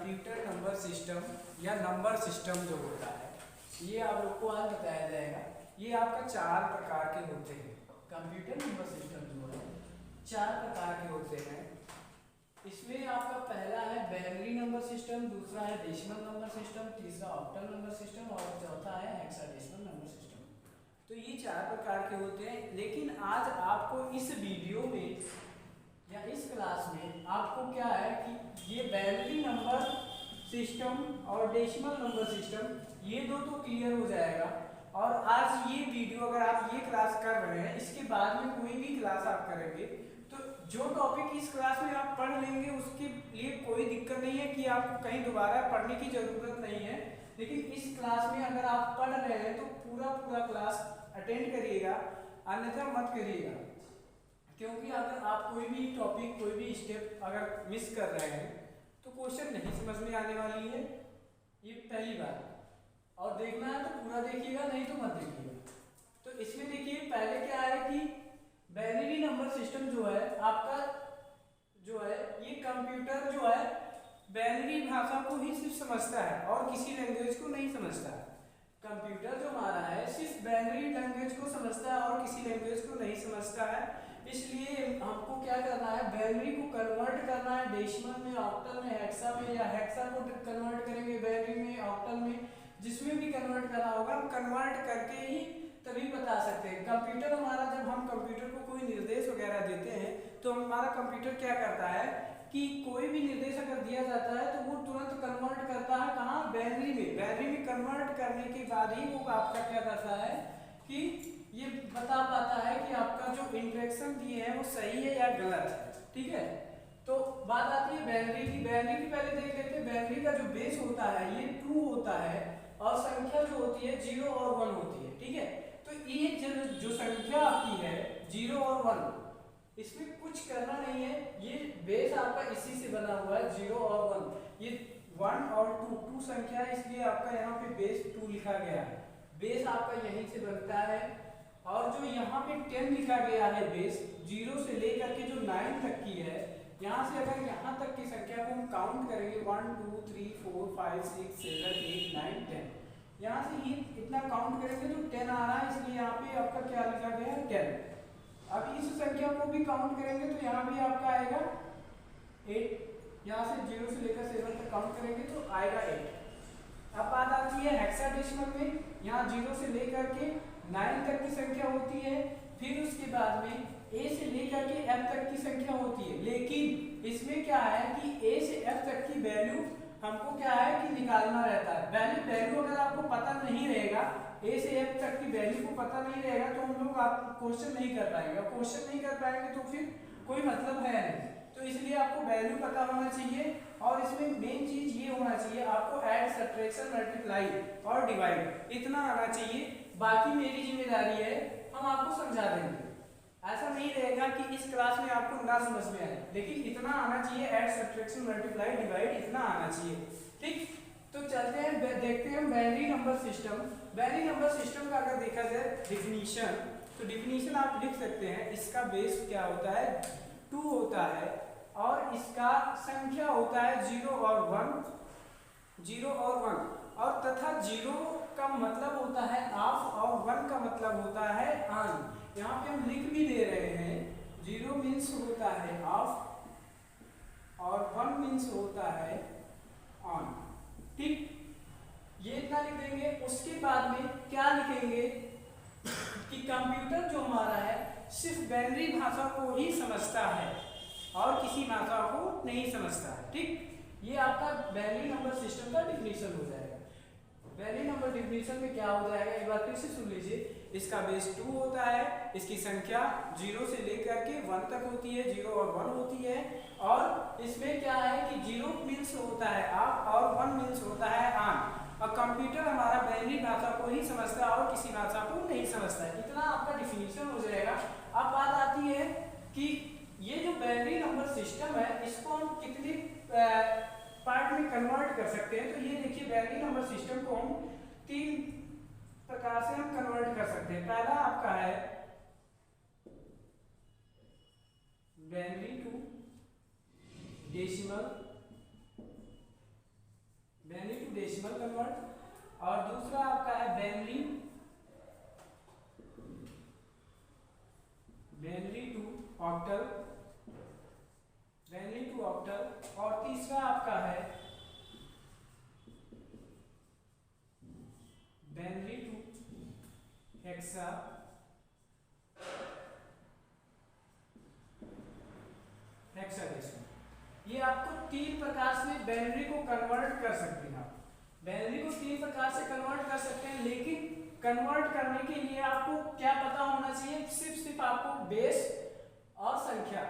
Computer number system या number system जो होता है, ये आप लोग को आज बताया जाएगा। ये आपका 4 प्रकार के होते हैं। कंप्यूटर नंबर सिस्टम जो है 4 प्रकार के होते हैं। इसमें आपका पहला है बाइनरी नंबर सिस्टम, दूसरा है डेसिमल नंबर सिस्टम, तीसरा ऑक्टल नंबर सिस्टम और चौथा है हेक्साडेसिमल नंबर सिस्टम। तो ये 4 प्रकार के होते हैं। लेकिन आज आपको इस वीडियो में या इस क्लास में आपको क्या है कि ये बाइनरी नंबर सिस्टम और डेसिमल नंबर सिस्टम ये दो तो क्लियर हो जाएगा। और आज ये वीडियो अगर आप ये क्लास कर रहे हैं, इसके बाद में कोई भी क्लास आप करेंगे तो जो टॉपिक इस क्लास में आप पढ़ लेंगे उसके लिए कोई दिक्कत नहीं है कि आपको कहीं दोबारा पढ़ने की जरूरत नहीं है। लेकिन इस क्लास में अगर आप पढ़ रहे हैं तो पूरा क्लास अटेंड करिएगा, अन्यथा मत करिएगा। क्योंकि अगर आप कोई भी टॉपिक कोई भी स्टेप अगर मिस कर रहे हैं तो क्वेश्चन नहीं समझ में आने वाली है, ये पहली बात। और देखना है तो पूरा देखिएगा, नहीं तो मत देखिएगा। तो इसमें देखिए पहले क्या है कि बाइनरी नंबर सिस्टम जो है आपका जो है ये कंप्यूटर जो है बाइनरी भाषा को ही सिर्फ समझता है और किसी लैंग्वेज को नहीं समझता है। कंप्यूटर जो हमारा है सिर्फ बाइनरी लैंग्वेज को समझता है और किसी लैंग्वेज को नहीं समझता है। इसलिए हमको क्या करना है, बाइनरी को कन्वर्ट करना है डेसिमल में, ऑक्टल में, हेक्सा में, या हेक्सा को कन्वर्ट करेंगे बाइनरी में, ऑक्टल में, जिसमें भी कन्वर्ट करना होगा हम कन्वर्ट करके ही तभी बता सकते हैं। कंप्यूटर हमारा जब हम कंप्यूटर को कोई निर्देश वगैरह देते हैं तो हमारा कंप्यूटर क्या करता है कि कोई भी निर्देश अगर दिया जाता है तो वो तुरंत कन्वर्ट करता है कहाँ, बाइनरी में। बाइनरी में कन्वर्ट करने के बाद ही वो आपका क्या करता है कि ये बता पाता है कि आपका जो इंस्ट्रक्शन दिए हैं वो सही है या गलत है। ठीक है, तो बात आती है बाइनरी की। बाइनरी की पहले देख लेते हैं। बाइनरी का जो बेस होता है ये 2 होता है और संख्या जो होती है 0 और 1 होती है। ठीक है, तो ये जो संख्या आपकी है 0 और 1, इसमें कुछ करना नहीं है। ये बेस आपका इसी से बना हुआ है 0 और 1। ये 1 और 2 संख्या है, इसलिए आपका यहाँ पे बेस 2 लिखा गया है। बेस आपका यहीं से बनता है। और जो यहाँ पे 10 लिखा गया है बेस 0 से लेकर के जो 9 तक की है, यहाँ से अगर यहाँ तक की संख्या को हम काउंट करेंगे 1 2 3 4 5 6 7 8 9 10, यहाँ से ही इतना काउंट करेंगे तो 10 आ रहा है, इसलिए यहाँ पे आपका क्या लिखा गया है 10। अब इस संख्या को भी काउंट करेंगे तो यहाँ भी आपका आएगा 8। यहाँ से 0 से लेकर 7 तक काउंट करेंगे तो आएगा 8। अब बात आती है हेक्साडेसिमल में। यहाँ 0 से लेकर के 9 तक की संख्या होती है, फिर उसके बाद में A से लेकर के F तक की संख्या होती है। लेकिन इसमें क्या है कि A से F तक की वैल्यू हमको क्या है कि निकालना रहता है। वैल्यू अगर आपको पता नहीं रहेगा, A से F तक की वैल्यू को पता नहीं रहेगा तो हम लोग आप क्वेश्चन नहीं कर पाएंगे। क्वेश्चन नहीं कर पाएंगे तो फिर कोई मतलब है नहीं। तो इसलिए आपको वैल्यू पता होना चाहिए और इसमें मेन चीज ये होना चाहिए आपको ऐड, सब्ट्रैक्शन, मल्टीप्लाई और डिवाइड इतना आना चाहिए। बाकी मेरी जिम्मेदारी है, हम आपको समझा देंगे। ऐसा नहीं रहेगा कि इस क्लास में आपको ना समझ में आए, लेकिन इतना आना चाहिए, ऐड, सब्ट्रैक्शन, मल्टीप्लाई, डिवाइड इतना आना चाहिए। ठीक, तो चलते हैं देखते हैं binary number system. Binary number system का अगर देखा जाए डिफिनीशन, तो डिफिनीशन आप लिख सकते हैं। इसका बेस क्या होता है 2 होता है और इसका संख्या होता है 0 और 1, 0 और 1, और तथा 0 का मतलब होता है ऑफ और 1 का मतलब होता है ऑन। यहाँ पे हम लिख भी दे रहे हैं 0 मीन्स होता है ऑफ और 1 मीन्स होता है ऑन। ठीक, ये इतना लिख देंगे। उसके बाद में क्या लिखेंगे कि कंप्यूटर जो हमारा है सिर्फ बाइनरी भाषा को ही समझता है और किसी भाषा को नहीं समझता है। ठीक, ये आपका बाइनरी नंबर सिस्टम का डिफिनीशन हो जाएगा। बाइनरी नंबर डिफिनीशन में क्या हो जाएगा, एक बार फिर से सुन लीजिए। इसका बेस 2 होता है, इसकी संख्या 0 से लेकर के 1 तक होती है, 0 और 1 होती है, और इसमें क्या है कि 0 मीन्स होता है ऑफ और 1 मीन्स होता है ऑन। और कंप्यूटर हमारा बाइनरी भाषा को ही समझता है और किसी भाषा को नहीं समझता है। इतना आपका डिफिनीशन हो जाएगा। अब बात आती है कि ये जो बाइनरी नंबर सिस्टम है इसको हम कितने पार्ट में कन्वर्ट कर सकते हैं। तो ये देखिए बाइनरी नंबर सिस्टम को हम 3 प्रकार से हम कन्वर्ट कर सकते हैं। पहला आपका है binary to decimal decimal convert, और दूसरा आपका है binary to octal, binary to octal, और तीसरा आपका है बाइनरी टू हेक्साडेसिमल। ये आपको तीन प्रकार से बाइनरी को कन्वर्ट कर सकते हैं। आप बाइनरी को तीन प्रकार से कन्वर्ट कर सकते हैं, लेकिन कन्वर्ट करने के लिए आपको क्या पता होना चाहिए? सिर्फ आपको बेस और संख्या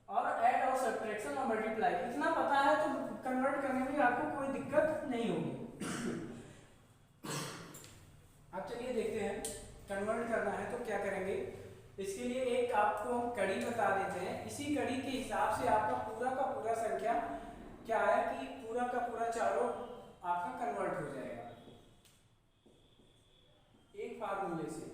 और ऐड और सब्ट्रैक्शन और मल्टीप्लाई इतना पता है, तो कन्वर्ट करने में आपको कोई दिक्कत नहीं होगी। अब चलिए देखते हैं कन्वर्ट करना है तो क्या करेंगे। इसके लिए एक आपको हम कड़ी बता देते हैं। इसी कड़ी के हिसाब से आपका पूरा का पूरा संख्या क्या है कि पूरा का पूरा चारों आपका कन्वर्ट हो जाएगा एक फार्मूले से।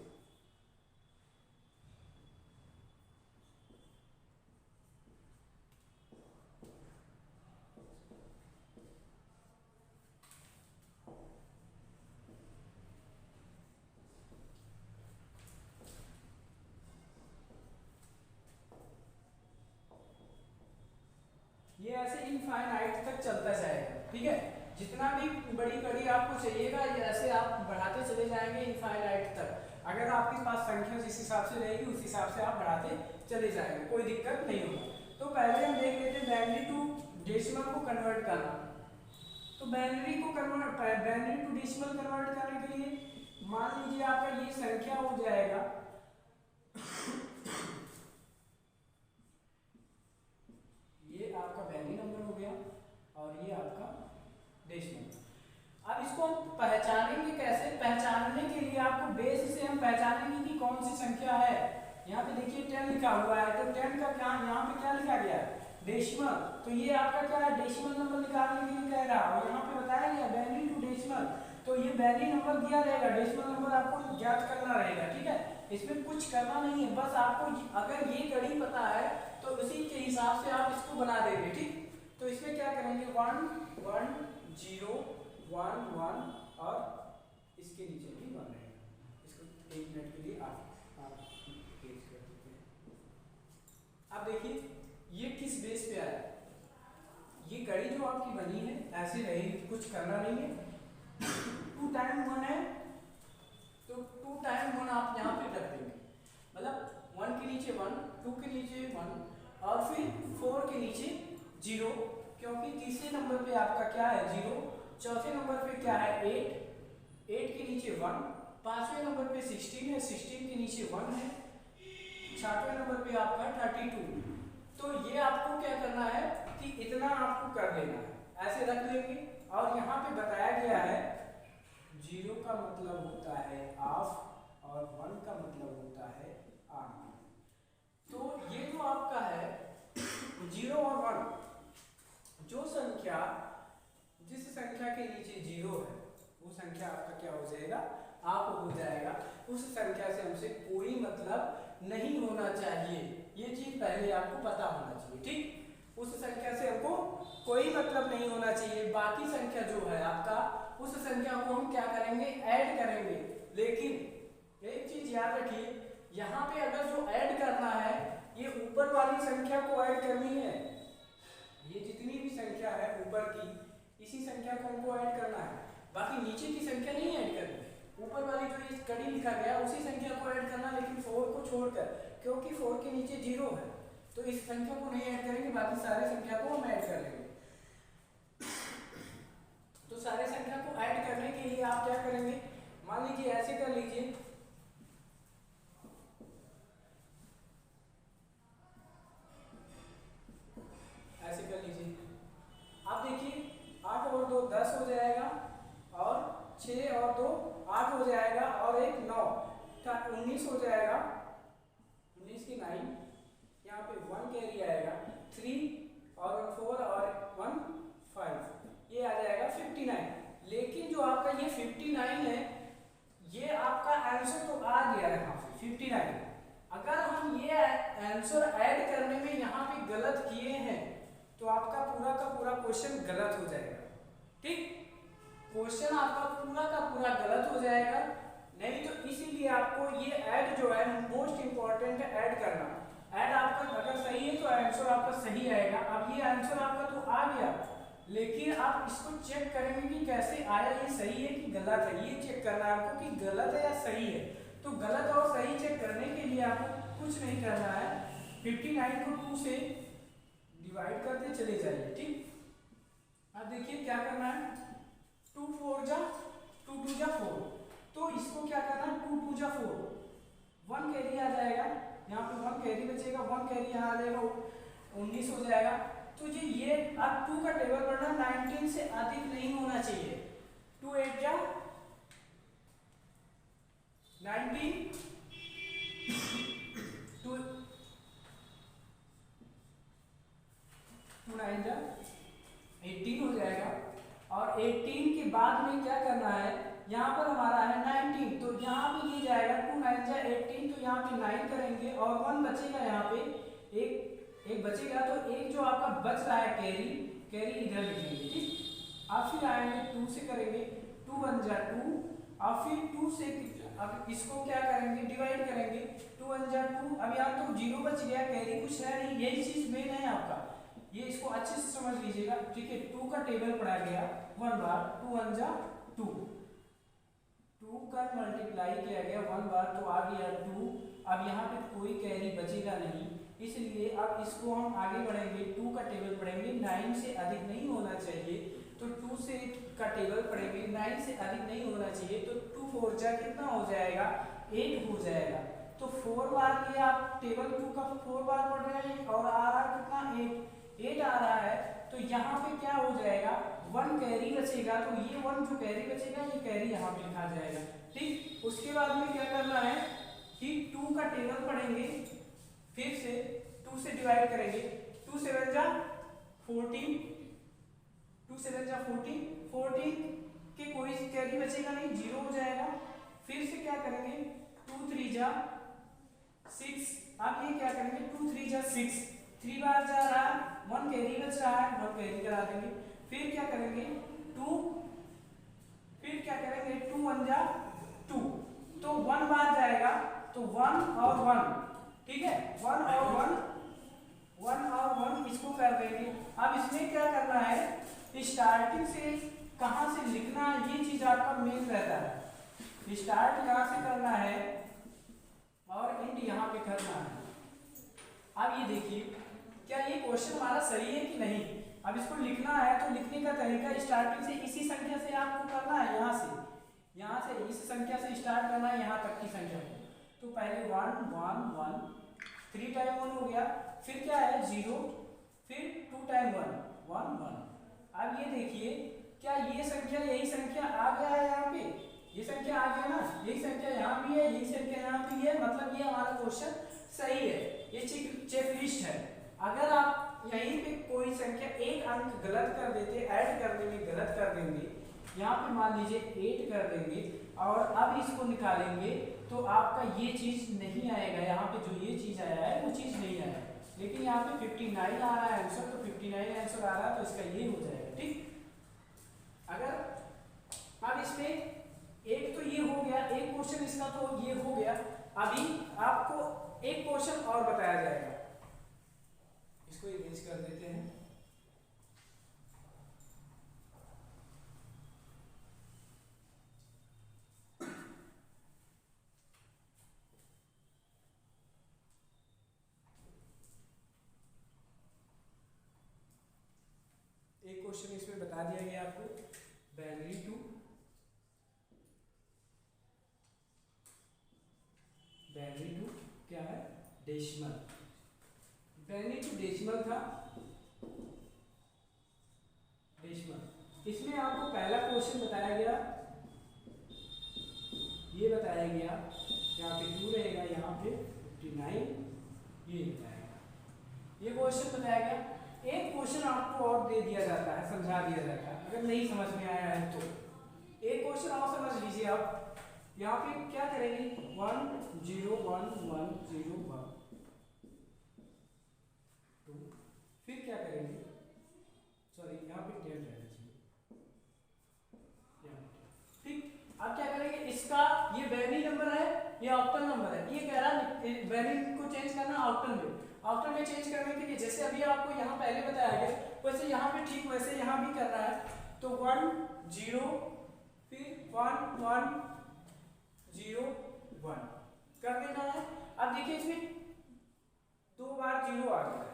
ये ऐसे इनफाइनाइट तक चलता जाएगा, ठीक है। जितना भी बड़ी कड़ी आपको चाहिएगा, ये ऐसे आप बढ़ाते चले जाएंगे इनफाइनाइट तक। अगर आपके पास संख्या जिस हिसाब से रहेगी उस हिसाब से आप बढ़ाते चले जाएंगे, कोई दिक्कत नहीं होगा। तो पहले हम देख लेते हैं बाइनरी टू डेसिमल को कन्वर्ट करना। तो बाइनरी टू डेसिमल कन्वर्ट करने के लिए मान लीजिए आपका ये संख्या हो जाएगा ये आपका बाइनरी नंबर हो गया और ये आपका डेसिमल। अब इसको हम पहचानेंगे कैसे? पहचानने के लिए आपको बेस से हम पहचानेंगे कि कौन सी संख्या है। यहाँ पे देखिए 10 लिखा हुआ है, तो 10 का क्या यहाँ पे क्या लिखा गया है? डेसिमल। तो ये आपका क्या है? डेसिमल नंबर निकालने के लिए कह रहा है, और यहाँ पे बताया गया बाइनरी टू डेसिमल। तो ये बाइनरी नंबर दिया रहेगा, डेसिमल नंबर आपको ज्ञात करना रहेगा, ठीक है। इसमें कुछ करना नहीं है, बस आपको अगर ये कड़ी पता है तो उसी के हिसाब से आप इसको बना देंगे, ठीक। तो इसमें क्या करेंगे 1 1 0 1 1 और इसके नीचे भी 1 रहेगा। इसको 1 मिनट के लिए आप तेज कर देते हैं। अब देखिए ये किस बेस पे आया। ये कड़ी जो आपकी बनी है ऐसे रहेगी, कुछ करना नहीं है। 2 टाइम 1 है तो 2 टाइम 1 आप यहाँ पे रख देंगे, मतलब 1 के नीचे 1, 2 के नीचे 1 और फिर 4 के नीचे 0, क्योंकि तीसरे नंबर पे आपका क्या है 0, चौथे नंबर पे क्या है 8, 8 के नीचे 1, पांचवें नंबर पे 16 है, 16 के नीचे 1 है, छठवें नंबर पे आपका 32। तो ये आपको क्या करना है कि इतना आपको कर लेना है, ऐसे रख लेंगे। और यहाँ पे बताया गया है 0 का मतलब होता है हाफ और 1 का मतलब होता है आधा। तो ये जो आपका है 0 और 1, जो संख्या जिस संख्या के नीचे 0 है वो संख्या आपका क्या हो जाएगा? आप हो जाएगा। उस संख्या से हमसे कोई मतलब नहीं होना चाहिए, ये चीज पहले आपको पता होना चाहिए, ठीक। उस संख्या से हमको कोई मतलब नहीं होना चाहिए। बाकी संख्या जो है आपका, उस संख्या को हम क्या करेंगे? ऐड करेंगे। लेकिन एक चीज याद रखिए, यहाँ पे अगर जो ऐड करना है ये ऊपर वाली संख्या को ऐड करनी है। ये जितनी भी संख्या है ऊपर की, इसी संख्या को हमको ऐड करना है, बाकी नीचे की संख्या नहीं ऐड करनी। ऊपर वाली जो इस कड़ी लिखा गया उसी संख्या को ऐड करना, लेकिन 4 को छोड़कर, क्योंकि 4 के नीचे 0 है तो इस संख्या को नहीं ऐड करेंगे, बाकी सारे संख्या को हम ऐड कर लेंगे। तो सारे संख्या को ऐड करने के लिए आप क्या करेंगे? मान लीजिए ऐसे कर लीजिए, ऐसे कर लीजिए। अब देखिए 8 और 2 10 हो जाएगा, और 6 और 2 8 हो जाएगा, और 1 9 19 हो जाएगा। 19 की 9, यहाँ पे 1 कैरी आएगा, 3 और 4 और 1 5, ये आ जाएगा 59। लेकिन जो आपका ये 59 है, ये आपका आंसर तो आ गया है यहाँ पे 59। अगर हम ये आंसर ऐड करने में यहाँ पे गलत किए हैं तो आपका पूरा का पूरा क्वेश्चन गलत हो जाएगा, ठीक। क्वेश्चन आपका पूरा का पूरा गलत हो जाएगा। नहीं तो इसीलिए आपको ये ऐड जो है मोस्ट इंपॉर्टेंट है ऐड करना। ऐड आपका अगर सही है तो आंसर आपका सही आएगा। अब ये आंसर आपका तो आ गया, लेकिन आप इसको चेक करेंगे कि कैसे आया, ये सही है कि गलत है, ये चेक करना है आपको कि गलत है या सही है। तो गलत और सही चेक करने के लिए आपको कुछ नहीं करना है, 59 को 2 से डिवाइड करते चले जाइए। ठीक, अब देखिए क्या करना है, 2 4 जा 2 2 जा 4, तो इसको क्या करना है 2 2 जा 4, 1 कैरी आ जाएगा यहाँ पे, 1 कैरी बचेगा, 1 कैरी यहाँ आ जाएगा, 19 हो जाएगा। तो ये अब 2 का टेबल पढ़ना 19 से अधिक नहीं होना चाहिए। 2 8 जा 19, 2 9 जा 18 हो जाएगा। और 18 के बाद में क्या करना है, यहाँ पर हमारा है 19, तो यहाँ पे ये जाएगा 2 9 जा 18, तो यहाँ पे 9 करेंगे और 1 बचेगा, यहाँ पे एक बचेगा, तो एक जो आपका बच रहा है कैरी, कैरी इधर लिखेंगे। ठीक, अब फिर आएंगे 2 से करेंगे, 2 1 जा 2, और फिर 2 से अब इसको क्या करेंगे डिवाइड करेंगे, 2 1 जा 2, अब यहाँ तो 0 बच गया, कैरी कुछ है नहीं, यही चीज मेन है आपका, ये इसको अच्छे से समझ लीजिएगा। ठीक है, 2 का टेबल पढ़ा गया 1 बार, 2 1 जा 2, 2 का मल्टीप्लाई किया गया 1 बार, तो आ गया 2। अब यहाँ पे कोई कैरी बचेगा नहीं, इसलिए अब इसको हम आगे बढ़ेंगे, 2 का टेबल पढ़ेंगे, 9 से अधिक नहीं होना चाहिए, तो 2 से का टेबल पढ़ेंगे, 9 से अधिक नहीं होना चाहिए, तो 2 4 जा कितना हो जाएगा 8 हो जाएगा। तो 4 बार ये आप टेबल 2 का 4 बार पढ़ रहे हैं और आ रहा कितना 8 आ रहा है, तो यहाँ पे क्या हो जाएगा 1 कैरी बचेगा, तो ये 1 जो कैरी बचेगा ये कैरी यहाँ पे लिखा जाएगा। ठीक, उसके बाद में क्या करना है कि 2 का टेबल पढ़ेंगे, फिर से 2 से डिवाइड करेंगे, 2 7 जा 14, 2 7 जा 14, 14 के कोई कैरी बचेगा नहीं, 0 हो जाएगा। फिर से क्या करेंगे 2 3 जा 6, अब ये क्या करेंगे 2 3 जा 6, 3 बार जा रहा है, 1 कैरी बच रहा है, 1 कैरी करा देंगे। फिर क्या करेंगे 2, फिर क्या करेंगे 2 1 जा 2, तो 1 बार जाएगा, तो 1 और 1, ठीक है 1 और 1, 1 और 1 इसको कर देंगे। अब इसमें क्या करना है, स्टार्टिंग से कहाँ से लिखना है, ये चीज आपका मेन रहता है। स्टार्ट यहाँ से करना है और एंड यहाँ पे करना है। अब ये देखिए क्या ये क्वेश्चन हमारा सही है कि नहीं। अब इसको लिखना है तो लिखने का तरीका स्टार्टिंग से इसी संख्या से आपको करना है, यहाँ से इस संख्या से स्टार्ट करना है यहाँ तक की संख्या को। तो पहले 1 1 1, 3 टाइम 1 हो गया, फिर क्या है 0, फिर 2 टाइम 1 1 1। अब ये देखिए क्या ये संख्या यही संख्या आ गया है, यहाँ पे ये संख्या आ गया ना, यही संख्या यहाँ भी है, यही संख्या यहाँ भी है, मतलब ये हमारा क्वेश्चन सही है, ये चेक लिस्ट है। अगर आप यहीं पे कोई संख्या एक अंक गलत कर देते, ऐड करने में गलत कर देंगे, यहाँ पे मान लीजिए 8 कर देंगे और अब इसको निकालेंगे, तो आपका ये चीज नहीं आएगा, यहाँ पे जो ये चीज आया है वो चीज नहीं आया। लेकिन यहाँ पे 59 आ रहा है आंसर, तो 59 आंसर आ रहा है, तो इसका ये हो जाएगा। ठीक, अगर अब इसमें एक तो ये हो गया, एक क्वेश्चन इसका तो ये हो गया। अभी आपको एक क्वेश्चन और बताया जाएगा, इसको इरेज कर देते हैं। एक क्वेश्चन इसमें बता दिया गया आपको, बाइनरी टू क्या है डेसिमल, बाइनरी टू डेसिमल था, डेसिमल। इसमें आपको पहला क्वेश्चन बताया गया, ये बताया गया यहाँ पे 2 रहेगा, यहाँ पे 59, ये बताएगा, ये क्वेश्चन बताया गया। एक क्वेश्चन आपको और दे दिया जाता है, समझा दिया जाता है, अगर नहीं समझ में आया है तो एक क्वेश्चन और समझ लीजिए आप। यहाँ पे क्या करेंगे 1 0 1 1 0 1 2, फिर क्या करेंगे, सॉरी यहाँ पे 10 रहना चाहिए, आफ्टर में चेंज करने के लिए जैसे अभी आपको यहाँ पहले बताया गया वैसे यहाँ पे ठीक वैसे यहाँ भी करना है। तो 1 0 फिर 1 1 0 1 कर देना है। अब देखिए इसमें 2 बार 0 आ गया है,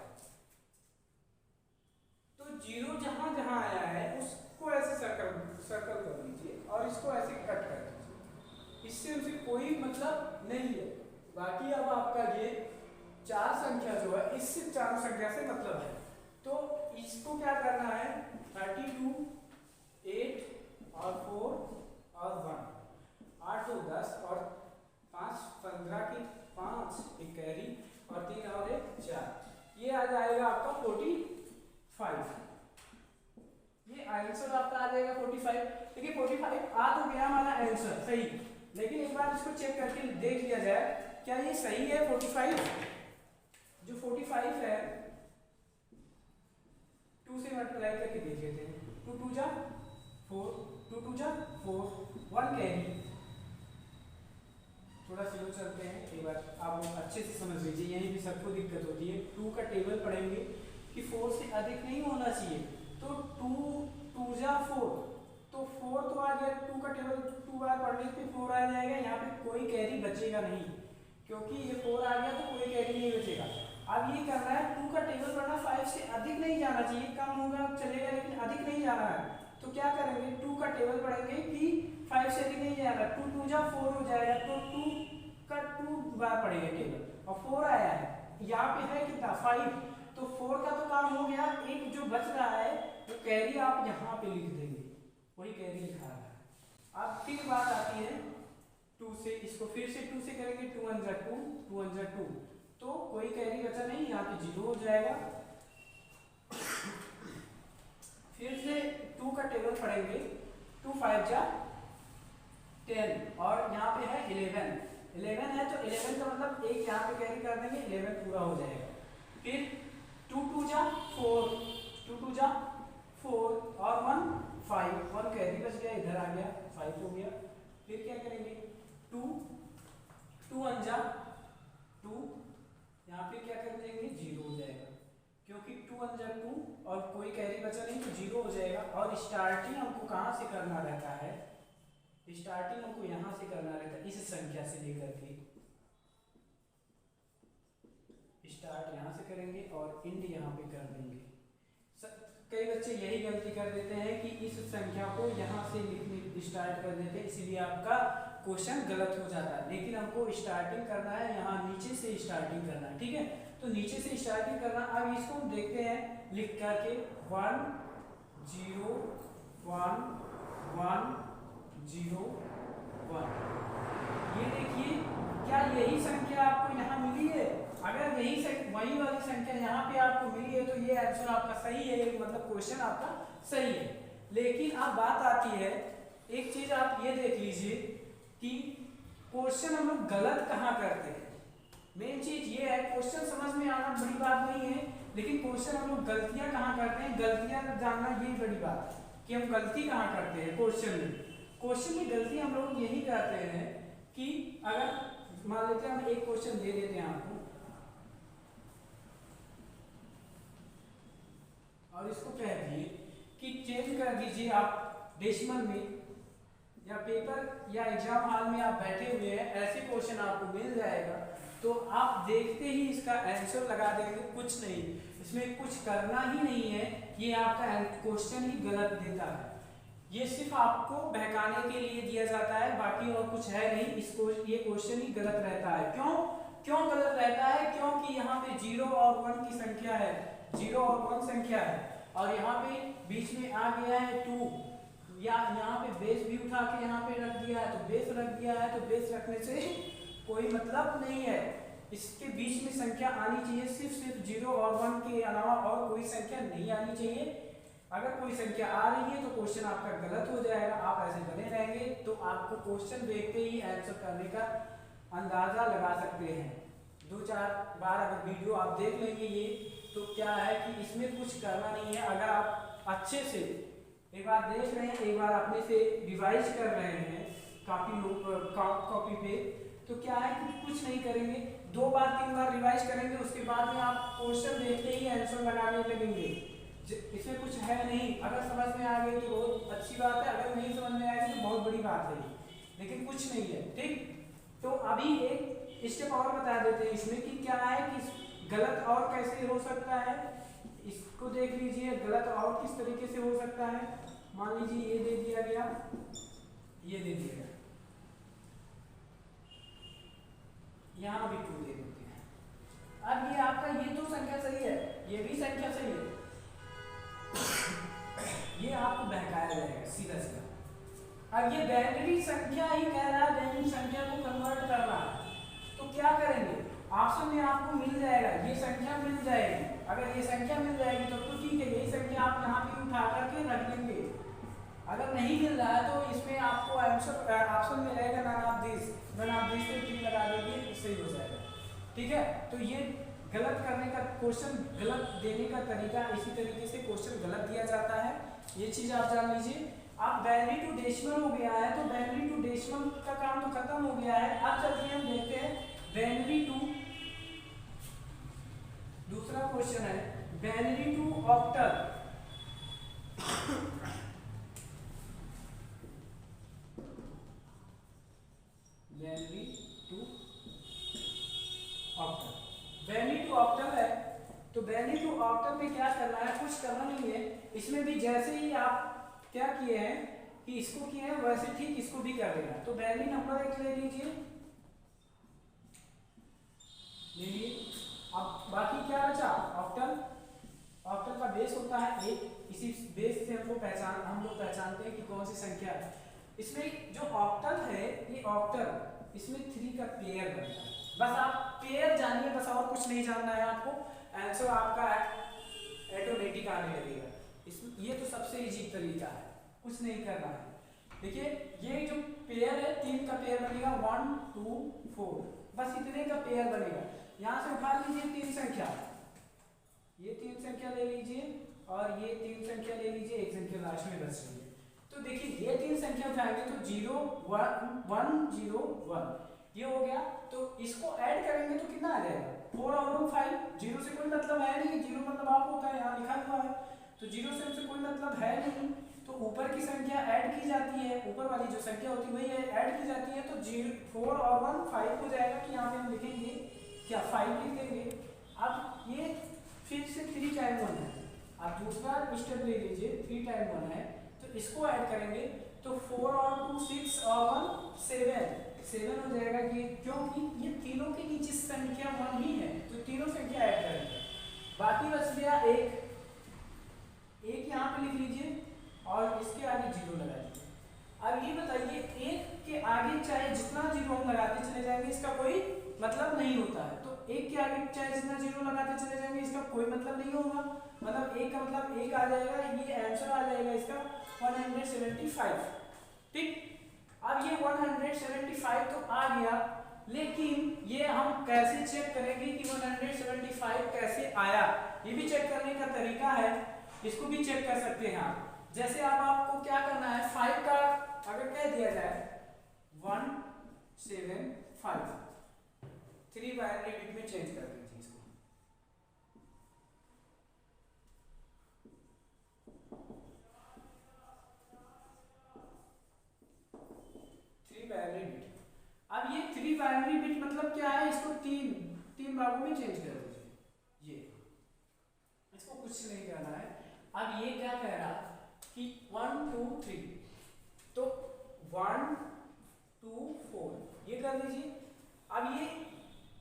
तो 0 जहां जहां आया है उसको ऐसे सर्कल कर लीजिए और इसको ऐसे कट कर दीजिए, इससे उसे कोई मतलब नहीं है। बाकी अब आपका ये 4 संख्या जो है इससे 4 संख्या से मतलब है, तो इसको क्या करना है 32 8 और 4 और 1 8 2 10 और 5 15 की 5 एक कैरी और 3 और 1 4, ये आ जाएगा आपका 45। ये आंसर आपका आ जाएगा 45। देखिए 45 आ तो गया हमारा आंसर सही, लेकिन एक बार इसको चेक करके देख लिया जाए क्या ये सही है 45। जो 45 है 2 से मल्टीप्लाई करके देख लेते हैं। 2 2 जा 4 2 2 जा 4 1 कैरी। थोड़ा स्लो चलते हैं, एक बार आप लोग अच्छे से समझ लीजिए, यहीं भी सबको दिक्कत होती है। 2 का टेबल पढ़ेंगे कि 4 से अधिक नहीं होना चाहिए, तो 2 2 जा 4, तो 4 तो आ गया, 2 का टेबल 2 बार पढ़ने पे 4 आ जाएगा। यहाँ पे कोई कैरी बचेगा नहीं, क्योंकि ये 4 आ गया तो कोई कैरी नहीं बचेगा। अब ये करना है 2 का टेबल पढ़ना 5 से अधिक नहीं जाना चाहिए, कम होगा चलेगा लेकिन अधिक नहीं जाना है। तो क्या करेंगे 2 का टेबल पढ़ेंगे कि 5 से अधिक नहीं जाना, 2 2 जा 4 हो जाएगा, तो 2 का 2 बार पढ़ेंगे टेबल और 4 आया है। यहाँ पे है कितना 5, तो 4 का तो काम हो गया। एक जो बच रहा है वो कैरी आप यहाँ पे लिख देंगे, वही कैरी लिखा रहा है। अब फिर बात आती है 2 से, इसको फिर से 2 से करेंगे, 2 1 जा 2 2 1 जा 2, तो कोई कैरी बचा नहीं, यहाँ पे 0 हो जाएगा। फिर से 2 का टेबल पढ़ेंगे, 2 5 जा 10 और यहाँ पे है 11 है, तो 11 का मतलब एक यहाँ पे कैरी कर देंगे, 11 पूरा हो जाएगा। फिर 2 2 जा 4 2 2 जा 4 और 1 5 1 कैरी बच गया, इधर आ गया 5 हो गया। फिर क्या करेंगे 2 2 1 जा 2, यहाँ पे क्या कर देंगे 0 हो जाएगा, क्योंकि 2 1 जा 2 और कोई कैरी बचा नहीं तो 0 हो जाएगा। और स्टार्टिंग हमको कहाँ से करना रहता है, स्टार्टिंग हमको यहाँ से करना रहता है, इस संख्या से लेकर के स्टार्ट यहाँ से करेंगे और इंड यहाँ पे कर देंगे। कई बच्चे यही गलती कर देते हैं कि इस संख्या को यहाँ से लिखने स्टार्ट कर देते हैं, इसलिए आपका क्वेश्चन गलत हो जाता है। लेकिन हमको स्टार्टिंग करना है, यहाँ नीचे से स्टार्टिंग करना है, ठीक है। तो नीचे से स्टार्टिंग करना। अब इसको हम देखते हैं लिख करके 1 0 1 1 0 1। ये देखिए क्या यही संख्या आपको यहाँ मिली है? अगर यही वही वाली संख्या यहाँ पे आपको मिली है तो ये आंसर आपका सही है, मतलब क्वेश्चन आपका सही है। लेकिन अब बात आती है, एक चीज आप ये देख लीजिए कि क्वेश्चन हम लोग गलत कहाँ करते हैं। मेन चीज ये है, क्वेश्चन समझ में आना बड़ी बात नहीं है, लेकिन क्वेश्चन हम लोग गलतियां कहाँ करते हैं, गलतियां जानना ये बड़ी बात है कि हम गलती कहाँ करते हैं। क्वेश्चन में गलती हम लोग यही करते हैं कि अगर मान लेते हैं हम एक क्वेश्चन दे देते हैं आपको और इसको कह दिए कि चेंज कर दीजिए आप डेसिमल में, या पेपर या एग्जाम हॉल में आप बैठे हुए हैं, ऐसे क्वेश्चन आपको मिल जाएगा तो आप देखते ही इसका आंसर लगा देंगे। कुछ नहीं, इसमें कुछ करना ही नहीं है, ये आपका क्वेश्चन ही गलत देता है। ये सिर्फ आपको बहकाने के लिए दिया जाता है, बाकी और कुछ है नहीं। इसको ये क्वेश्चन ही गलत रहता है। क्यों गलत रहता है? क्योंकि यहाँ पे 0 और 1 की संख्या है, 0 और 1 संख्या है, और यहाँ पे बीच में आ गया है 2, या यहाँ पे बेस भी उठा के यहाँ पे रख दिया है, तो बेस रख दिया है, तो बेस रखने से कोई मतलब नहीं है। इसके बीच में संख्या आनी चाहिए, सिर्फ 0 और 1 के अलावा और कोई संख्या नहीं आनी चाहिए। अगर कोई संख्या आ रही है तो क्वेश्चन आपका गलत हो जाएगा, आप ऐसे बने रहेंगे तो आपको क्वेश्चन देखते ही आंसर करने का अंदाजा लगा सकते हैं। 2-4 बार अगर वीडियो आप देख लेंगे ये, तो क्या है कि इसमें कुछ करना नहीं है। अगर आप अच्छे से एक बार देख रहे हैं, एक बार अपने से रिवाइज कर रहे हैं कॉपी पे, तो क्या है कि कुछ नहीं करेंगे, 2 बार 3 बार रिवाइज करेंगे, उसके बाद में आप क्वेश्चन देखते ही आंसर लगाने लगेंगे। इसमें कुछ है नहीं, अगर समझ में आ गई तो बहुत अच्छी बात है, अगर नहीं समझ में आएगी तो बहुत बड़ी बात है, लेकिन कुछ नहीं है। ठीक, तो अभी एक स्टेप और बता देते हैं इसमें कि क्या है कि गलत और कैसे हो सकता है। इसको देख लीजिए, गलत और किस तरीके से हो सकता है। मान लीजिए ये दे दिया गया, ये दे दिया गया, यहाँ भी 2 दे देते हैं। अब ये आपका ये तो संख्या सही है, ये भी संख्या सही है, ये आपको बहकाया जाएगा सीधा सीधा। अब ये बाइनरी संख्या ही कह रहा है, बाइनरी संख्या को कन्वर्ट करना है, तो क्या करेंगे, ऑप्शन में आपको मिल जाएगा, ये संख्या मिल जाएगी। अगर ये संख्या मिल जाएगी तो ठीक है, यही संख्या आप यहाँ पे उठा करके रख देंगे। अगर नहीं मिल रहा है तो इसमें आपको आंसर ऑप्शन में रहेगा none of this, none of this पे टिक लगा देंगे, इससे ही हो जाएगा। ठीक है, तो ये गलत करने का क्वेश्चन, गलत देने का तरीका, इसी तरीके से क्वेश्चन गलत दिया जाता है, ये चीज आप जान लीजिए। अब बाइनरी टू डेसिमल हो गया है, तो बाइनरी टू डेसिमल का काम तो खत्म हो गया है। अब चलते हम देखते हैं बाइनरी टू, दूसरा क्वेश्चन है binary to octal. Binary to octal, binary to octal है, तो बाइनरी टू ऑक्टल में क्या करना है, कुछ करना नहीं है। इसमें भी जैसे ही आप क्या किए हैं कि इसको किए हैं वैसे ठीक इसको भी कर देना। तो बाइनरी नंबर एक ले लीजिए, अब बाकी क्या बचा, ऑक्टल, ऑक्टल का बेस होता है 1, इसी बेस से हम लोग पहचानते हैं कि कौन सी संख्या है। इसमें जो ऑक्टल है, ये ऑक्टल, इसमें 3 का पेयर बनता है। बस आप पेयर जानिए, बस और कुछ नहीं जानना है आपको, आंसर आपका ऑटोमेटिक आने लगेगा। ये तो सबसे इजी तरीका है, कुछ नहीं करना है। देखिए ये जो पेयर है, 3 का पेयर बनेगा, 1 2 4, बस इतने का पेयर बनेगा। यहाँ से उठा लीजिए 3 संख्या, ये 3 संख्या ले लीजिए और ये 3 संख्या ले लीजिए, एक संख्या लास्ट में बच रही है। तो देखिए ये 3 संख्या उठाएंगे तो 0 1 1 0 1 ये हो गया। तो इसको ऐड करेंगे तो कितना आ जाएगा, 4 और 5। 0 से कोई मतलब है नहीं, 0 मतलब आप होता है, यहाँ लिखा हुआ है, तो 0 से हमसे कोई मतलब है नहीं, तो ऊपर की संख्या ऐड की जाती है, ऊपर वाली जो संख्या होती है वही ऐड की जाती है। तो 4 और 1 5 हो जाएगा, कि यहाँ पे हम लिखेंगे क्या, 5 लिख देंगे। अब ये फिर से 3 टाइम 1 है, आप दूसरा स्टेप ले लीजिए, 3 टाइम 1 है, तो इसको ऐड करेंगे तो 4 और 2 6 और 1 7 हो जाएगा। ये क्योंकि ये तीनों के नीचे संख्या 1 ही है, तो तीनों संख्या ऐड करेंगे। बाकी बच गया एक यहाँ पे लिख लीजिए और इसके आगे 0 लगा दीजिए। अब ये बताइए, एक के आगे चाहे जितना 0 हम लगाते चले जाएंगे इसका कोई मतलब नहीं होता है, तो एक के आगे चाहे जितना 0 लगाते चले जाएंगे इसका कोई मतलब नहीं होगा, मतलब एक का मतलब एक आ जाएगा, ये आंसर आ जाएगा इसका 175। ठीक, अब ये 175 तो आ गया, लेकिन ये हम कैसे चेक करेंगे कि 175 कैसे आया, ये भी चेक करने का तरीका है, इसको भी चेक कर सकते हैं आप। जैसे अब आपको क्या करना है, 5 का अगर कह दिया जाए 1 7 5, 3 बाइनरी बिट में चेंज कर दीजिए इसको। 3 बाइनरी बिट, अब ये 3 बाइनरी बिट मतलब क्या है, इसको तीन भागों में चेंज कर दीजिए, ये इसको कुछ नहीं करना है। अब ये क्या कह रहा कि 1 2 3, तो 1 2 4 ये कर दीजिए। अब ये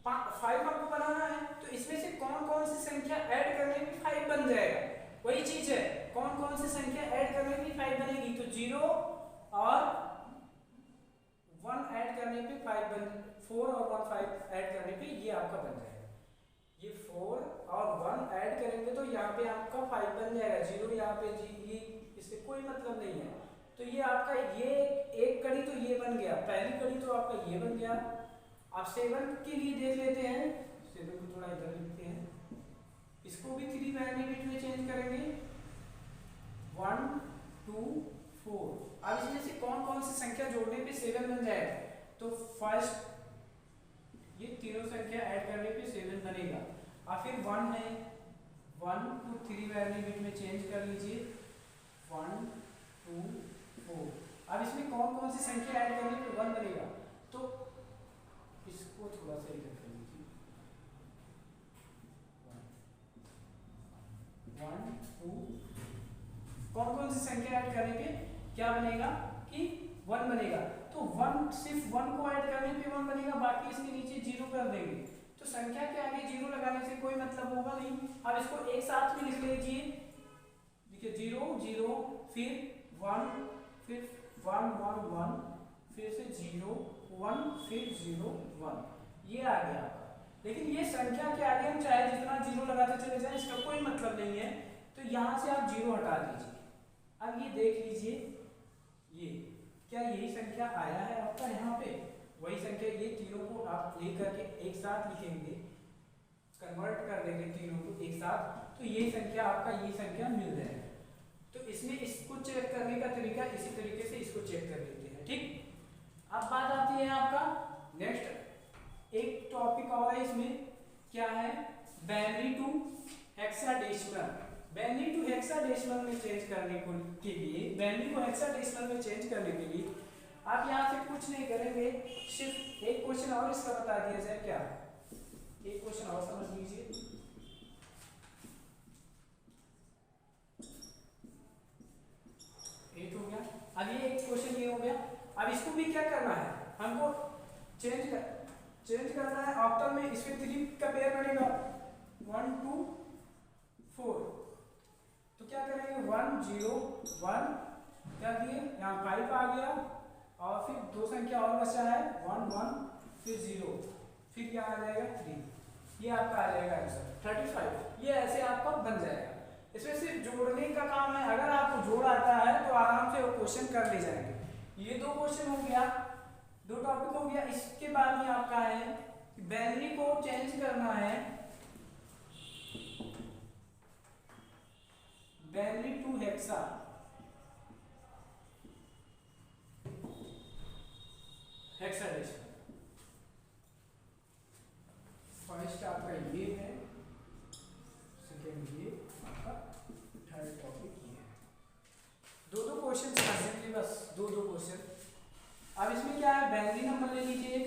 5 आपको बनाना है, तो इसमें से कौन कौन सी संख्या ऐड करने में 5 बन जाएगा, वही चीज है, कौन कौन सी संख्या ऐड करने में 5 बनेगी, तो 0 और 1 ऐड करने पे 5 बन, 4 और 1 5 ऐड करने पे ये आपका बन जाएगा। ये 4 और 1 ऐड करेंगे तो यहाँ पे आपका 5 बन जाएगा, 0 यहाँ पे ये इससे कोई मतलब नहीं है। तो ये आपका ये एक कड़ी तो ये बन गया, पहली कड़ी तो आपका ये बन गया। आप 7 के लिए देख लेते हैं, 7 को थोड़ा इधर लिखते हैं, इसको भी 3 बाइनरी बिट में चेंज करेंगे, 1 2 4। अब इसमें से कौन कौन सी संख्या जोड़ने पे 7 बन जाएगा, तो फर्स्ट ये तीनों संख्या ऐड बनेगा। और फिर 1 है, 1 to 3 बाइनरी बिट में चेंज कर लीजिए, 1 2 4। अब इसमें कौन कौन सी संख्या ऐड करने पे 1 बनेगा, तो इसको थोड़ा सा इधर कर लीजिए, 1 2, कौन कौन सी संख्या ऐड करने पे क्या बनेगा कि 1 बनेगा। तो 1, सिर्फ 1 को ऐड करने पे 1 बनेगा, बाकी इसके नीचे 0 कर देंगे। तो संख्या के आगे 0 लगाने से कोई मतलब होगा नहीं। अब इसको एक साथ में लिख लीजिए, देखिए 0 0, फिर 1, फिर 1 1 1, फिर से 0 1, फिर 0 1, ये आ गया आपका। लेकिन ये संख्या के आगे हम चाहे जितना 0 लगाते चले जाएं, इसका कोई मतलब नहीं है। तो यहाँ से आप 0 हटा दीजिए। अब ये देख लीजिए, ये क्या यही संख्या आया है आपका यहाँ पे, वही संख्या। ये तीनों को आप लेकर के एक साथ लिखेंगे, कन्वर्ट कर देंगे तीनों को एक साथ, तो ये संख्या आपका ये संख्या मिल जाएगा। तो इसमें इसको चेक करने का तरीका इसी तरीके से इसको चेक कर लेते हैं, ठीक। अब बात आती है आपका नेक्स्ट एक टॉपिक और है, इसमें क्या है, binary to hexadecimal. Binary to hexadecimal में चेंज करने के लिए, बाइनरी को हेक्साडेसिमल में चेंज करने के लिए आप यहाँ से कुछ नहीं करेंगे, सिर्फ एक क्वेश्चन और इसका बता दिया जाए। क्या, एक क्वेश्चन और समझ लीजिए। हो गया। अब ये एक क्वेश्चन ये हो गया। अब इसको भी क्या करना है, हमको चेंज करना है ऑक्टल में। इसमें 3 का पेयर बनेगा, 1 2 4। तो क्या करेंगे, 1 0 1, क्या दिए यहाँ 5 आ गया, और फिर 2 संख्या और बचा है, 1 1, फिर 0, फिर क्या आ जाएगा 3। ये आपका आ जाएगा आंसर 35। ये ऐसे आपका बन जाएगा। इसमें सिर्फ जोड़ने का काम है। अगर आपको जोड़ आता है तो आराम से वो क्वेश्चन कर ले जाएंगे। ये 2 क्वेश्चन हो गया, 2 टॉपिक हो गया। इसके बाद में आपका है बाइनरी को चेंज करना है, binary to hexa. Hexadecimal first आपका ये है, सेकेंड ये आपका, थर्ड टॉपिक ये है। 2 क्वेश्चन समझ लीजिए, बस 2 क्वेश्चन। अब इसमें क्या है, बाइनरी नंबर ले लीजिए एक,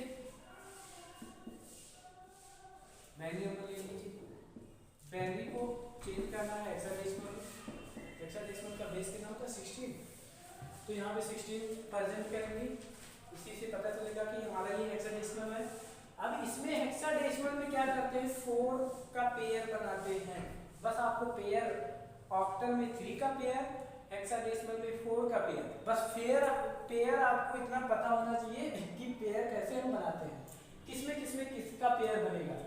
बाइनरी नंबर ले लीजिए। बाइनरी को चेंज करना है हेक्साडेसिमल। हेक्साडेसिमल का बेस कितना होता है 16, तो यहाँ पे 16 प्रेजेंट करेंगे। इसी से पता चलेगा कि हमारा ये हेक्साडेसिमल है। अब इसमें हेक्साडेसिमल में क्या करते हैं, 4 का पेयर बनाते हैं। बस आपको पेयर, ऑक्टल में 3 का पेयर, हेक्साडेसिमल में 4 का पेयर। बस पेयर आपको इतना पता होना चाहिए कि पेयर कैसे हम बनाते हैं, किसमें किसका पेयर बनेगा।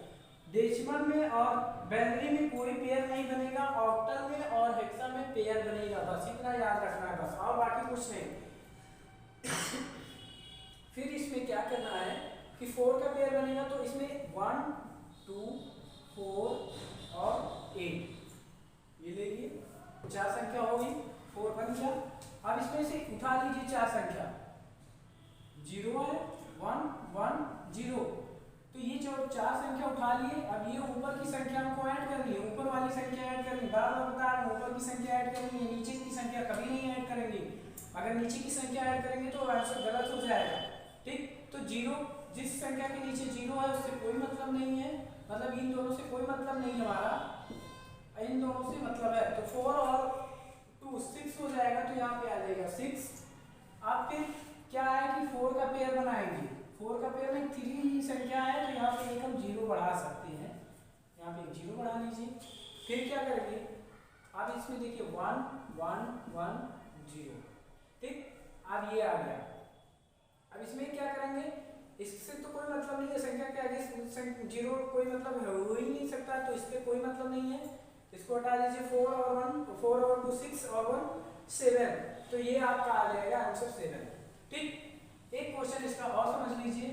डेसिमल में और बाइनरी में कोई पेयर नहीं बनेगा, ऑक्टल में और हेक्सा में पेयर बनेगा। बस इतना याद रखना है बस, और बाकी कुछ नहीं। फिर इसमें क्या करना है कि 4 का पेयर बनेगा, तो इसमें 1 2 4 और 8 ये ले लिए, 4 संख्या होगी, 4 बन गया। अब इसमें से उठा लीजिए 4 संख्या, 0 है, 1 1 0। तो ये जो 4 संख्या उठा लिए, अब ये ऊपर की संख्या को ऐड करनी है, ऊपर वाली संख्या ऐड करनी है। बार बार बता रहा हूं, ऊपर की संख्या ऐड करनी है, नीचे की संख्या कभी नहीं ऐड करेंगे। अगर नीचे की संख्या ऐड करेंगे तो आंसर गलत हो जाएगा, ठीक। तो 0, जिस संख्या के नीचे 0 है उससे कोई मतलब नहीं है, मतलब इन दोनों से कोई मतलब नहीं है हमारा, इन दोनों से मतलब है। तो 4 और 2 6 हो जाएगा, तो यहाँ पे आ जाएगा 6। अब फिर क्या है कि 4 का पेयर बनाएंगे, 4 का पेयर में 3 ही संख्या है, तो यहाँ पे एक हम 0 बढ़ा सकते हैं, यहाँ पे 0 बढ़ा लीजिए। फिर क्या करेंगे, अब इसमें देखिए 1 1 1 0, ठीक। अब ये आ गया। अब इसमें क्या करेंगे, इससे तो कोई मतलब नहीं है, संख्या के आगे 0 कोई मतलब हो ही नहीं सकता, तो इससे कोई मतलब नहीं है। इसको हटा दीजिए, 4 और 1, 4 और 2 6 और 1 7, तो ये आपका आ जाएगा आंसर 7, ठीक। एक क्वेश्चन इसका और समझ लीजिए।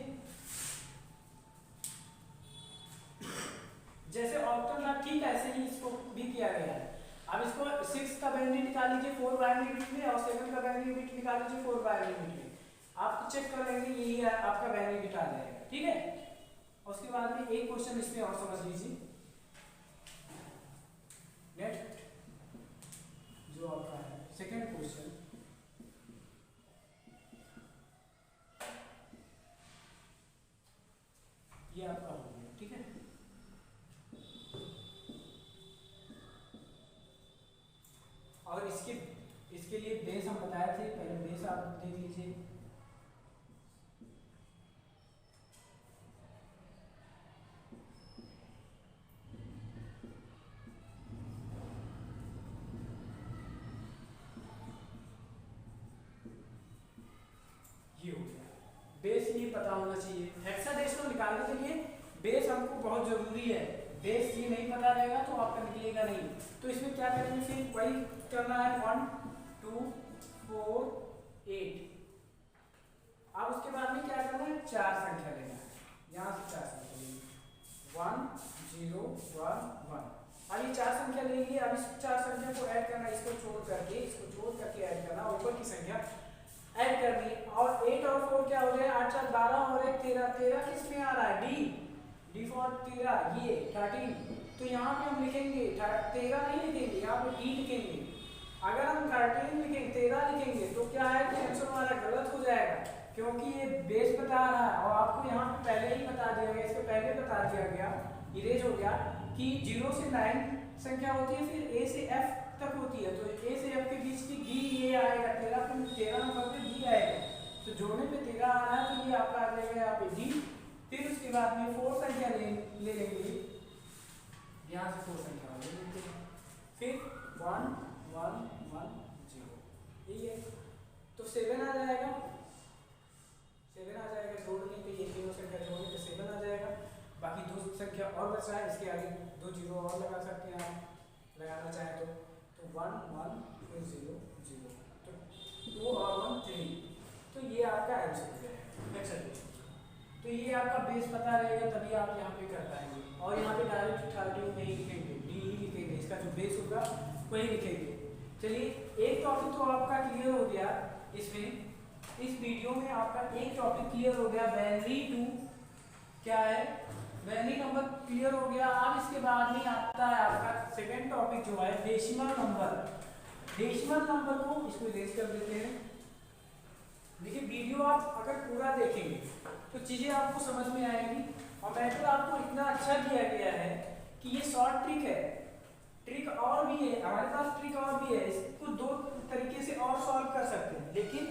जैसे ऑक्टल था, ठीक ऐसे ही इसको भी किया गया है। अब इसको 6 का बाइनरी निकाल लीजिए 4 बाइनरी बिट में, और 7 का बाइनरी बिट निकाल लीजिए 4 बाइनरी बिट में। आप चेक कर लेंगे, यही आपका बाइनरी बिट आ जाएगा, ठीक है। उसके बाद में एक क्वेश्चन इसमें और समझ लीजिए। नेक्स्ट जो आपका है सेकेंड क्वेश्चन, ये आपका हो गया, ठीक है। और इसके लिए बेस हम बताए थे, पहले बेस आप देख लीजिए। ये हो गया बेस, ये पता होना चाहिए। हेक्साडेसिमल निकालने के लिए बेस हमको बहुत जरूरी है। बेस ये नहीं पता रहेगा तो आपका निकलेगा नहीं। तो इसमें क्या करेंगे, फिर वही करना है 1 2 4 8। अब उसके बाद में क्या करना है, 4 संख्या लेना है, यहाँ से 4 संख्या लेंगे 1 0 1 1। अब ये 4 संख्या ले लिए। अब इस 4 संख्या को ऐड करना, इसको छोड़ करके ऐड करना, ऊपर की संख्या ऐड करनी। और 8 और 4 क्या हो जाए, 8 4 12 और 1 13। 13 किस में आ रहा है, डी फॉर 13, ये 13। तो यहाँ पे हम लिखेंगे 13 नहीं लिखेंगे, यहाँ पे डी लिखेंगे। अगर हम 13 लिखेंगे 13 लिखेंगे तो क्या है कि आंसर हमारा गलत हो जाएगा, क्योंकि ये बेस बता रहा है और आपको यहाँ पे पहले ही बता दिया गया, इसके पहले बता दिया गया, इरेज हो गया कि 0 से 9 संख्या होती है, फिर A से F तक होती है। तो A से F के बीच की D ये आएगा, 13 नंबर पे D आएगा। तो जोड़ने पे 13 आ रहा है, तो ये आपका आ जाएगा यहाँ पे D। फिर उसके बाद में 4 संख्या ले लेंगे, यहाँ से 4 संख्या ले लेंगे, फिर 1 1 1 0, ठीक है। तो 7 आ जाएगा, 7 आ जाएगा जोड़ने पे, ये तीनों संख्या जोड़ने पे 7 आ जाएगा। बाकी 2 संख्या और बच रहा है, इसके आगे 2 0 और लगा सकते हैं आप, लगाना चाहे तो 1 1 फिर 0 0, तो 2 और 1 3। तो ये आपका आंसर हो जाएगा। अच्छा, तो ये आपका बेस पता रहेगा, तभी आप यहाँ पे कर पाएंगे। और यहाँ पे डायरेक्ट 13 नहीं लिखेंगे, डी ही लिखेंगे, इसका जो बेस होगा वही लिखेंगे। चलिए, एक टॉपिक तो आपका क्लियर हो गया। इसमें इस वीडियो में आपका एक टॉपिक क्लियर हो गया, बाइनरी टू क्या है, बाइनरी नंबर क्लियर हो गया। अब इसके बाद में आता है आपका सेकेंड टॉपिक जो है डेसिमल नंबर। डेसिमल नंबर को इसको इरेज कर देते हैं। देखिए, वीडियो आप अगर पूरा देखेंगे तो चीजें आपको समझ में आएगी। और मैथड आपको इतना अच्छा दिया गया है कि ये शॉर्ट ट्रिक है, ट्रिक और भी है हमारे पास, ट्रिक और भी है। इसको 2 तरीके से और सॉल्व कर सकते हैं, लेकिन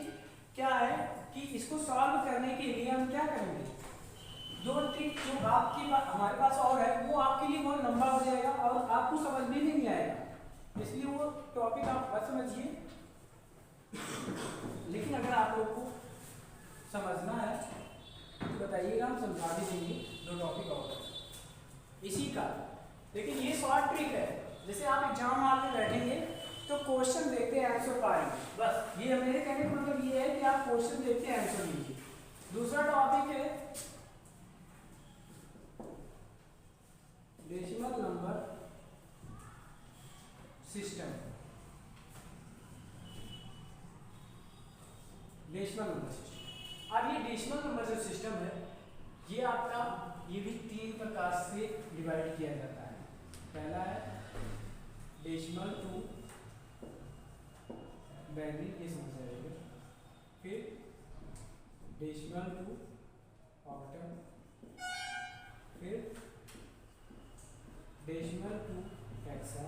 क्या है कि इसको सॉल्व करने के लिए हम क्या करेंगे, 2 ट्रिक जो आपके पास हमारे पास और है, वो आपके लिए बहुत लंबा हो जाएगा और आपको समझ में नहीं आएगा। इसलिए वो टॉपिक आप मत समझिए, लेकिन अगर आप लोग को समझना है तो बताइएगा, हम समझा भी देंगे 2 टॉपिक और इसी का। लेकिन ये शॉर्ट ट्रिक है, जैसे आप एग्जाम हॉल में बैठेंगे तो क्वेश्चन देखते हैं, आंसर पाएंगे, बस। ये मेरे कहने का मतलब ये है कि आप क्वेश्चन देखते हैं, आंसर लीजिए। दूसरा टॉपिक है decimal number system. Decimal number system, अब ये डेसिमल नंबर जो सिस्टम है, ये आपका ये भी 3 प्रकार से डिवाइड किया जाता है। पहला है डेसिमल टू बाइनरी, ये समझ जाएगा। फिर डेसिमल टू ऑक्टल, फिर डेसिमल टू हेक्सा।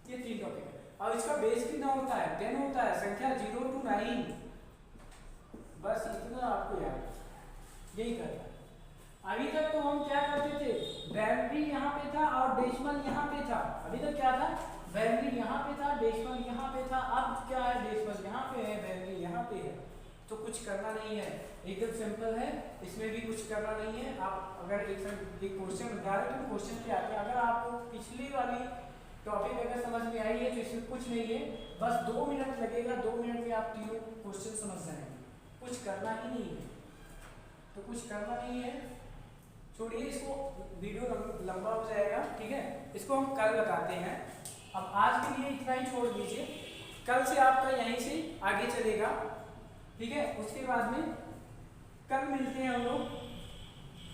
ये 3 टॉपिक है। और इसका बेस कितना होता है, 10 होता है, संख्या 0 to 9, बस इतना आपको याद है, यही करना है। अभी तक तो हम क्या करते थे, बाइनरी यहाँ पे था और डेसिमल यहाँ पे था। अभी तक क्या था, बाइनरी यहाँ पे था, डेसिमल यहाँ पे था। अब क्या है, डेसिमल यहाँ पे है, बाइनरी यहाँ पे है। तो कुछ करना नहीं है, एकदम सिंपल है, इसमें भी कुछ करना नहीं है। आप अगर एक क्वेश्चन डायरेक्ट क्वेश्चन पे आते हैं, अगर आपको पिछली वाली टॉपिक अगर समझ में आई है तो इसमें कुछ नहीं है, बस 2 मिनट लगेगा, 2 मिनट में आप 3 क्वेश्चन समझ जाएंगे। कुछ करना ही नहीं है, तो कुछ करना नहीं है, छोड़िए इसको, वीडियो लंबा हो जाएगा, ठीक है। इसको हम कल बताते हैं। अब आज के लिए इतना ही छोड़ दीजिए, कल से आपका यहीं से आगे चलेगा, ठीक है। उसके बाद में कल मिलते हैं हम लोग।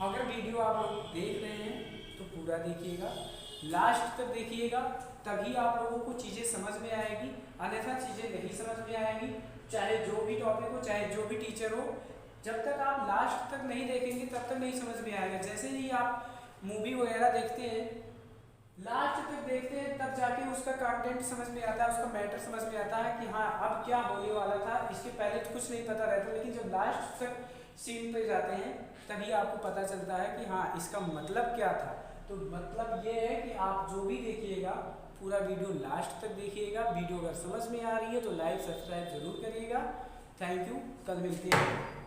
अगर वीडियो आप लोग देख रहे हैं तो पूरा देखिएगा, लास्ट तक देखिएगा, तभी आप लोगों को चीज़ें समझ में आएगी, अन्यथा चीज़ें नहीं समझ में आएगी। चाहे जो भी टॉपिक हो, चाहे जो भी टीचर हो, जब तक आप लास्ट तक नहीं देखेंगे तब तक नहीं समझ में आएगा। जैसे ही आप मूवी वगैरह देखते हैं, लास्ट तक देखते हैं, तब जाके उसका कंटेंट समझ में आता है, उसका मैटर समझ में आता है कि हाँ अब क्या होने वाला था। इसके पहले तो कुछ नहीं पता रहता, लेकिन जब लास्ट तक सीन पे जाते हैं तभी आपको पता चलता है कि हाँ इसका मतलब क्या था। तो मतलब ये है कि आप जो भी देखिएगा पूरा वीडियो लास्ट तक देखिएगा। वीडियो अगर समझ में आ रही है तो लाइक सब्सक्राइब जरूर करिएगा। थैंक यू, कल मिलते हैं।